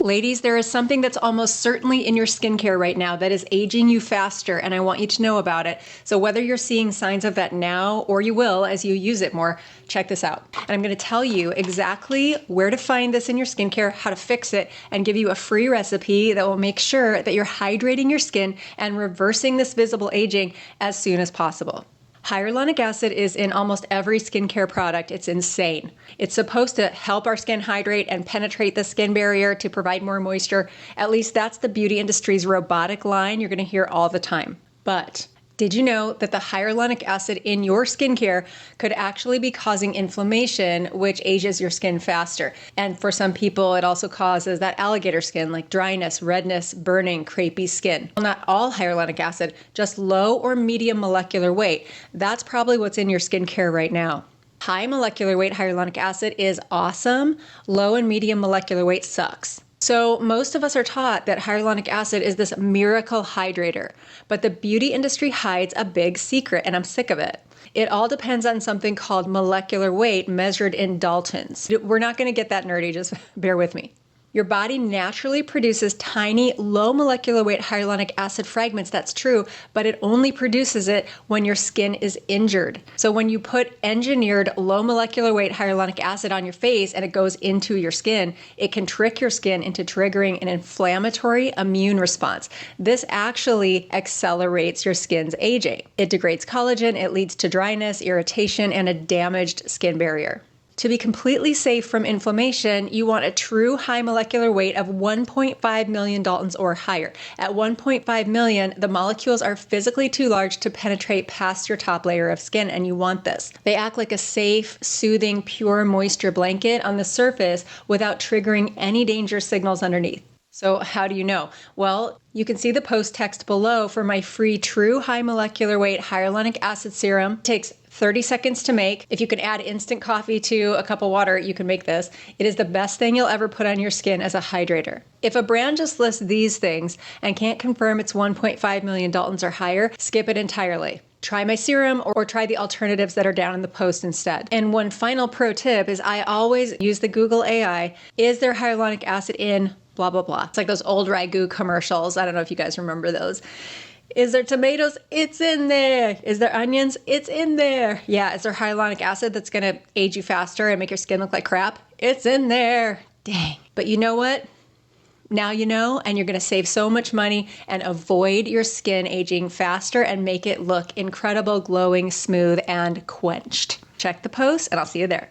Ladies, there is something that's almost certainly in your skincare right now that is aging you faster, and I want you to know about it. So whether you're seeing signs of that now or you will as you use it more, check this out. And I'm going to tell you exactly where to find this in your skincare, how to fix it, and give you a free recipe that will make sure that you're hydrating your skin and reversing this visible aging as soon as possible. Hyaluronic acid is in almost every skincare product. It's insane. It's supposed to help our skin hydrate and penetrate the skin barrier to provide more moisture. At least that's the beauty industry's robotic line you're going to hear all the time. But did you know that the hyaluronic acid in your skincare could actually be causing inflammation, which ages your skin faster? And for some people, it also causes that alligator skin, like dryness, redness, burning, crepey skin. Well, not all hyaluronic acid, just low or medium molecular weight. That's probably what's in your skincare right now. High molecular weight hyaluronic acid is awesome. Low and medium molecular weight sucks. So most of us are taught that hyaluronic acid is this miracle hydrator, but the beauty industry hides a big secret, and I'm sick of it. It all depends on something called molecular weight measured in Daltons. We're not going to get that nerdy, just bear with me. Your body naturally produces tiny, low molecular weight hyaluronic acid fragments, that's true, but it only produces it when your skin is injured. So when you put engineered low molecular weight hyaluronic acid on your face and it goes into your skin, it can trick your skin into triggering an inflammatory immune response. This actually accelerates your skin's aging. It degrades collagen, it leads to dryness, irritation, and a damaged skin barrier. To be completely safe from inflammation, you want a true high molecular weight of 1.5 million Daltons or higher. At 1.5 million, the molecules are physically too large to penetrate past your top layer of skin, and you want this. They act like a safe, soothing, pure moisture blanket on the surface without triggering any danger signals underneath. So how do you know? Well, you can see the post text below for my free true high molecular weight hyaluronic acid serum. It takes 30 seconds to make. If you can add instant coffee to a cup of water, you can make this. It is the best thing you'll ever put on your skin as a hydrator. If a brand just lists these things and can't confirm it's 1.5 million Daltons or higher, skip it entirely. Try my serum or try the alternatives that are down in the post instead. And one final pro tip is I always use the Google AI. Is there hyaluronic acid in blah, blah, blah? It's like those old Ragu commercials. I don't know if you guys remember those. Is there tomatoes? It's in there. Is there onions? It's in there. Yeah, is there hyaluronic acid that's going to age you faster and make your skin look like crap? It's in there. Dang. But you know what? Now you know, and you're going to save so much money and avoid your skin aging faster and make it look incredible, glowing, smooth, and quenched. Check the post, and I'll see you there.